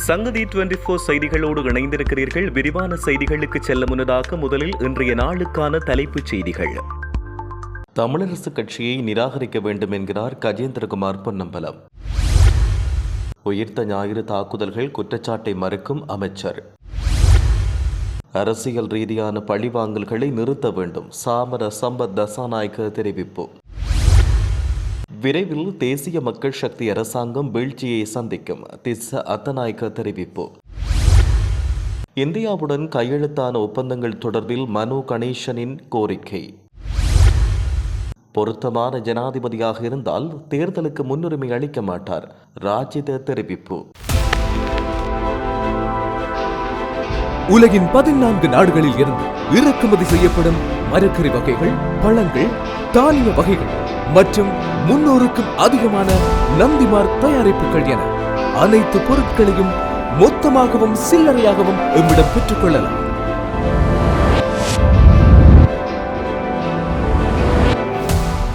சங்கதி 24 செய்திகளோடு இணைந்திருக்கிறீர்கள். விரிவான செய்திகளுக்கு செல்ல முன்னதாக முதலில் இன்றைய நாளுக்கான தலைப்புச் செய்திகள். தமிழரசு கட்சியை நிராகரிக்க வேண்டும் என்கிறார் கஜேந்திரகுமார் பொன்னம்பலம். உயிர்த்த ஞாயிறு தாக்குதல்கள் குற்றச்சாட்டை மறுக்கும் அமைச்சர். அரசியல் ரீதியான பழிவாங்கல்களை நிறுத்த வேண்டும், சாமர சம்பத் தசாநாயக்க தெரிவிப்பு. விரைவில் தேசிய மக்கள் சக்தி அரசாங்கம் வீழ்ச்சியை சந்திக்கும், திஸ்ஸ அத்தநாயக்க தெரிவிப்பு. இந்தியாவுடன் கையெழுத்தான ஒப்பந்தங்கள் தொடர்பில் மனோ கணேசனின் கோரிக்கை. பொருத்தமான ஜனாதிபதியாக இருந்தால் தேர்தலுக்கு முன்னுரிமை அளிக்க மாட்டார், ராஜித தெரிவிப்பு. உலகின் 14 நாடுகளில் இருந்து இறக்குமதி செய்யப்படும் மரக்கறி வகைகள், பழங்கள், தானிய வகைகள் மற்றும் 300க்கும் அதிகமான நந்திமார் தயாரிப்புகள் என அனைத்து பொருட்களையும் மொத்தமாகவும் சில்லறையாகவும் எம்மிடம் பெற்றுக் கொள்ளலாம்.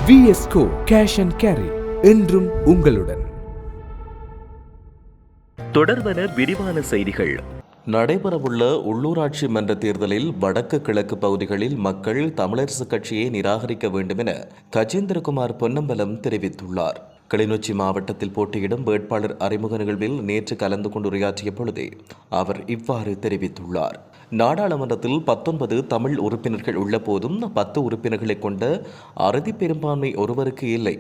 VSCO கேஷ் அண்ட் கேரி என்றும் உங்களுடன். தொடர்வன விரிவான செய்திகள். நடைபெறவுள்ள உள்ளூராட்சி மன்ற தேர்தலில் வடக்கு கிழக்கு பகுதிகளில் மக்கள் தமிழரசு கட்சியை நிராகரிக்க வேண்டும் என கஜேந்திரகுமார் பொன்னம்பலம் தெரிவித்துள்ளார். கிளிநொச்சி மாவட்டத்தில் போட்டியிடும் வேட்பாளர் அறிமுக நிகழ்வில் நேற்று கலந்து கொண்டு உரையாற்றிய பொழுதே அவர் இவ்வாறு தெரிவித்துள்ளார். நாடாளுமன்றத்தில் 19 தமிழ் உறுப்பினர்கள் உள்ள போதும் 10 உறுப்பினர்களை கொண்ட அறுதி பெரும்பான்மை ஒருவருக்கு இல்லை.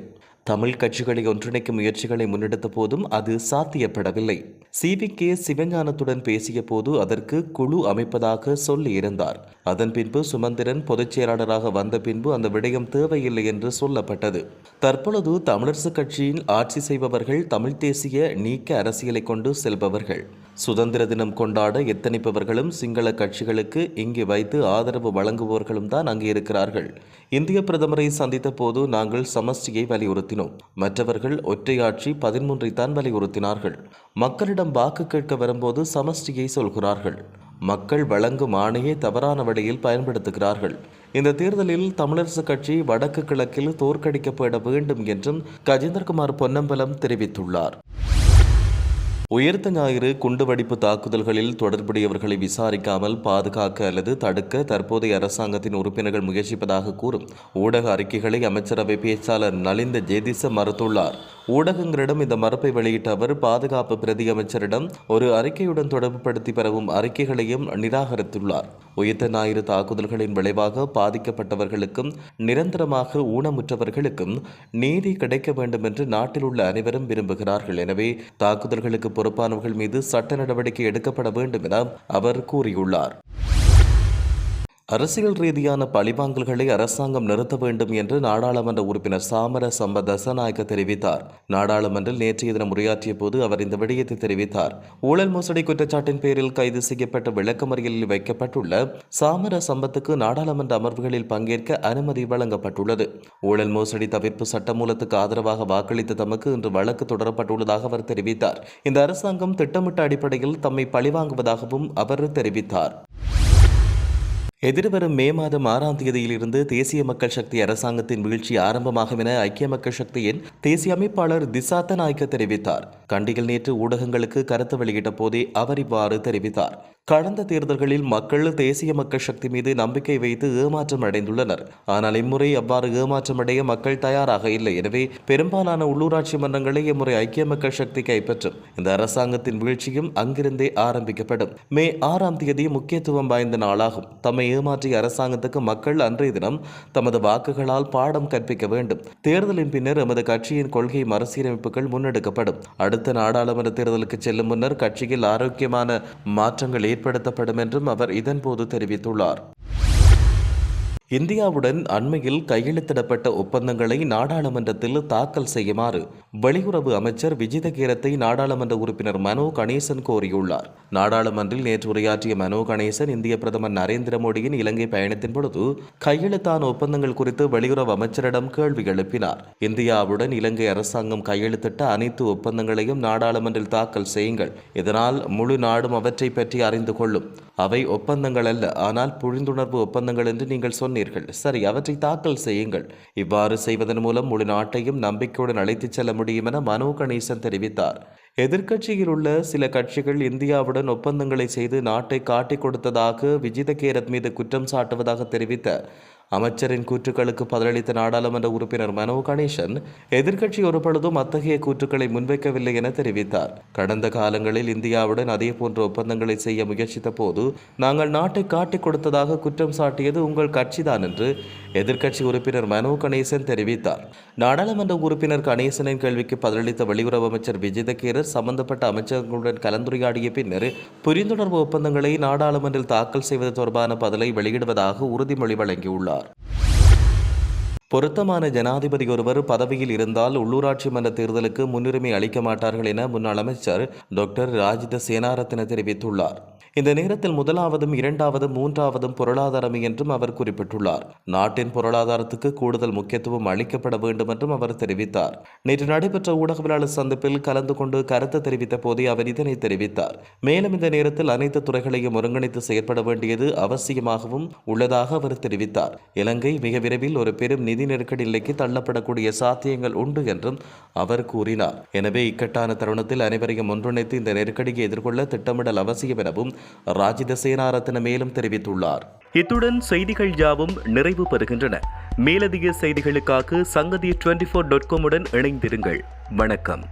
தமிழ் கட்சிகளை ஒன்றிணைக்கும் முயற்சிகளை முன்னெடுத்த போதும் அது சாத்தியப்படவில்லை. CVK சிவஞானத்துடன் பேசிய போது அதற்கு குழு அமைப்பதாக சொல்லியிருந்தார். அதன் பின்பு சுமந்திரன் பொதுச் செயலாளராக வந்த பின்பு அந்த விடயம் தேவையில்லை என்று சொல்லப்பட்டது. தற்பொழுது தமிழரசு கட்சியில் ஆட்சி செய்பவர்கள் தமிழ் தேசிய நீக்க அரசியலை கொண்டு செல்பவர்கள். சுதந்திர தினம் கொண்டாட எத்தனிப்பவர்களும் சிங்கள கட்சிகளுக்கு இங்கு வைத்து ஆதரவு வழங்குபவர்களும் தான் அங்கே இருக்கிறார்கள். இந்திய பிரதமரை சந்தித்த போது நாங்கள் சமஷ்டியை வலியுறுத்தினோம். மற்றவர்கள் ஒற்றையாட்சி 13ஐ தான் வலியுறுத்தினார்கள். மக்களிடம் வாக்கு கேட்க வரும்போது சமஷ்டியை சொல்கிறார்கள். மக்கள் வழங்கும் ஆணையை தவறான வழியில் பயன்படுத்துகிறார்கள். இந்த தேர்தலில் தமிழரசு கட்சி வடக்கு கிழக்கில் தோற்கடிக்கப்பட வேண்டும் என்றும் கஜேந்திரகுமார் பொன்னம்பலம் தெரிவித்துள்ளார். உயிர்த்த ஞாயிறு குண்டுவெடிப்பு தாக்குதல்களில் தொடர்புடையவர்களை விசாரிக்காமல் பாதுகாக்க அல்லது தடுக்க தற்போதைய அரசாங்கத்தின் உறுப்பினர்கள் முயற்சிப்பதாக கூறும் ஊடக அறிக்கைகளை அமைச்சரவை பேச்சாளர் நலிந்த ஜேதிச மறுத்துள்ளார். ஊடகங்களிடம் இந்த மறுப்பை வெளியிட்ட அவர் பாதுகாப்பு பிரதி அமைச்சரிடம் ஒரு அறிக்கையுடன் தொடர்புபடுத்தி பெறவும் அறிக்கைகளையும் நிராகரித்துள்ளார். உயிர்த்த ஞாயிறு தாக்குதல்களின் விளைவாக பாதிக்கப்பட்டவர்களுக்கும் நிரந்தரமாக ஊனமுற்றவர்களுக்கும் நீதி கிடைக்க வேண்டும் என்று நாட்டில் உள்ள அனைவரும் விரும்புகிறார்கள். எனவே தாக்குதல்களுக்கு பொறுப்பானவர்கள் மீது சட்ட நடவடிக்கை எடுக்கப்பட வேண்டும் என அவர் கூறியுள்ளார். அரசியல் ரீதியான பழிவாங்கல்களை அரசாங்கம் நிறுத்த வேண்டும் என்று நாடாளுமன்ற உறுப்பினர் சாமர சம்பத் தசாநாயக்க தெரிவித்தார். நாடாளுமன்றில் நேற்றைய தினம் உரையாற்றிய போது அவர் இந்த விடயத்தை தெரிவித்தார். ஊழல் மோசடி குற்றச்சாட்டின் பேரில் கைது செய்யப்பட்ட விளக்கமறியலில் வைக்கப்பட்டுள்ள சாமர சம்பத்துக்கு நாடாளுமன்ற அமர்வுகளில் பங்கேற்க அனுமதி வழங்கப்பட்டுள்ளது. ஊழல் மோசடி தவிர்ப்பு சட்டமூலத்துக்கு ஆதரவாக வாக்களித்த தமக்கு இன்று வழக்கு தொடரப்பட்டுள்ளதாக அவர் தெரிவித்தார். இந்த அரசாங்கம் திட்டமிட்ட அடிப்படையில் தம்மை பழிவாங்குவதாகவும் அவர் தெரிவித்தார். எதிர்வரும் மே மாதம் 6ஆம் தேதியிலிருந்து தேசிய மக்கள் சக்தி அரசாங்கத்தின் வீழ்ச்சி ஆரம்பமாகும் என ஐக்கிய மக்கள் சக்தியின் தேசிய அமைப்பாளர் திசாத்த நாயக்க தெரிவித்தார். கண்டியில் நேற்று ஊடகங்களுக்கு கருத்து வெளியிட்ட போதே அவர் இவ்வாறு தெரிவித்தார். கடந்த தேர்தல்களில் மக்கள் தேசிய மக்கள் சக்தி மீது நம்பிக்கை வைத்து ஏமாற்றம் அடைந்துள்ளனர். ஆனால் இம்முறை அவ்வாறு ஏமாற்றமடைய மக்கள் தயாராக இல்லை. எனவே பெரும்பாலான உள்ளூராட்சி மன்றங்களை இம்முறை ஐக்கிய மக்கள் சக்தி கைப்பற்றும். இந்த அரசாங்கத்தின் வீழ்ச்சியும் அங்கிருந்தே ஆரம்பிக்கப்படும். மே 6ஆம் தேதி முக்கியத்துவம் வாய்ந்த நாளாகும். தம்மை ஏமாற்றிய அரசாங்கத்துக்கு மக்கள் அன்றைய தினம் தமது வாக்குகளால் பாடம் கற்பிக்க வேண்டும். தேர்தலின் பின்னர் எமது கட்சியின் கொள்கை மறுசீரமைப்புகள் முன்னெடுக்கப்படும். அடுத்த நாடாளுமன்ற தேர்தலுக்கு செல்லும் முன்னர் கட்சியில் ஆரோக்கியமான மாற்றங்கள் ஏற்படுத்தப்படும் என்றும் அவர் இதன்போது தெரிவித்துள்ளார். இந்தியாவுடன் அண்மையில் கையெழுத்திடப்பட்ட ஒப்பந்தங்களை நாடாளுமன்றத்தில் தாக்கல் செய்யுமாறு வெளியுறவு அமைச்சர் விஜித கீரத்தை நாடாளுமன்ற உறுப்பினர் மனோ கணேசன் கோரியுள்ளார். நாடாளுமன்றில் நேற்று உரையாற்றிய மனோ கணேசன் இந்திய பிரதமர் நரேந்திர மோடியின் இலங்கை பயணத்தின் பொழுது கையெழுத்தான ஒப்பந்தங்கள் குறித்து வெளியுறவு அமைச்சரிடம் கேள்வி எழுப்பினார். இந்தியாவுடன் இலங்கை அரசாங்கம் கையெழுத்திட்ட அனைத்து ஒப்பந்தங்களையும் நாடாளுமன்றில் தாக்கல் செய்யுங்கள். இதனால் முழு நாடும் அவற்றை பற்றி அறிந்து கொள்ளும். அவை ஒப்பந்தங்கள் அல்ல, ஆனால் புரிந்துணர்வு ஒப்பந்தங்கள் என்று நீங்கள் சொன்னீர்கள். சரி, அவற்றை தாக்கல் செய்யுங்கள். இவ்வாறு செய்வதன் மூலம் முழு நாட்டையும் நம்பிக்கையுடன் அழைத்துச் செல்ல முடியும் என மனோ கணேசன் தெரிவித்தார். எதிர்க்கட்சியில் உள்ள சில கட்சிகள் இந்தியாவுடன் ஒப்பந்தங்களை செய்து நாட்டை காட்டிக் கொடுத்ததாக விஜித கேரத் மீது குற்றம் சாட்டுவதாக தெரிவித்த அமைச்சரின் கூற்றுக்களுக்கு பதிலளித்த நாடாளுமன்ற உறுப்பினர் மனோ கணேசன் எதிர்க்கட்சி ஒருபொழுதும் அத்தகைய கூற்றுக்களை முன்வைக்கவில்லை என தெரிவித்தார். கடந்த காலங்களில் இந்தியாவுடன் அதேபோன்ற ஒப்பந்தங்களை செய்ய முயற்சித்த போது நாங்கள் நாட்டை காட்டிக் கொடுத்ததாக குற்றம் சாட்டியது உங்கள் கட்சிதான் என்று எதிர்க்கட்சி உறுப்பினர் மனோ கணேசன் தெரிவித்தார். நாடாளுமன்ற உறுப்பினர் கணேசனின் கேள்விக்கு பதிலளித்த வெளியுறவு அமைச்சர் விஜித கேரத் சம்பந்தப்பட்ட அமைச்சர்களுடன் கலந்துரையாடிய பின்னர் புரிந்துணர்வு ஒப்பந்தங்களை நாடாளுமன்றில் தாக்கல் செய்வது தொடர்பான பதிலை வெளியிடுவதாக உறுதிமொழி வழங்கியுள்ளார். பொருத்தமான ஜனாதிபதி ஒருவர் பதவியில் இருந்தால் உள்ளூராட்சி மன்ற தேர்தலுக்கு முன்னுரிமை அளிக்க மாட்டார்கள் என முன்னாள் அமைச்சர் டாக்டர் ராஜித சேனாரத்ன தெரிவித்துள்ளார். இந்த நேரத்தில் முதலாவதும் இரண்டாவதும் மூன்றாவதும் பொருளாதாரம் என்றும் அவர் குறிப்பிட்டுள்ளார். நாட்டின் பொருளாதாரத்துக்கு கூடுதல் முக்கியத்துவம் அளிக்கப்பட வேண்டும் என்றும் அவர் தெரிவித்தார். நேற்று நடைபெற்ற ஊடகவியலாளர் சந்திப்பில் கலந்து கொண்டு கருத்து தெரிவித்த போதே அவர் இதனை தெரிவித்தார். மேலும் இந்த நேரத்தில் அனைத்து துறைகளையும் ஒருங்கிணைத்து செயற்பட வேண்டியது அவசியமாகவும் உள்ளதாக அவர் தெரிவித்தார். இலங்கை மிக விரைவில் ஒரு பெரும் நிதி நெருக்கடி நிலைக்கு தள்ளப்படக்கூடிய சாத்தியங்கள் உண்டு என்றும் அவர் கூறினார். எனவே இக்கட்டான தருணத்தில் அனைவரையும் ஒன்றிணைத்து இந்த நெருக்கடியை எதிர்கொள்ள திட்டமிடல் அவசியம் எனவும் ராஜித சேனாரத்ன மேலும் தெரிவித்துள்ளார். இத்துடன் செய்திகள் யாவும் நிறைவு பெறுகின்றன. மேலதிக செய்திகளுக்காக சங்கதி 24.com உடன் இணைந்திருங்கள். வணக்கம்.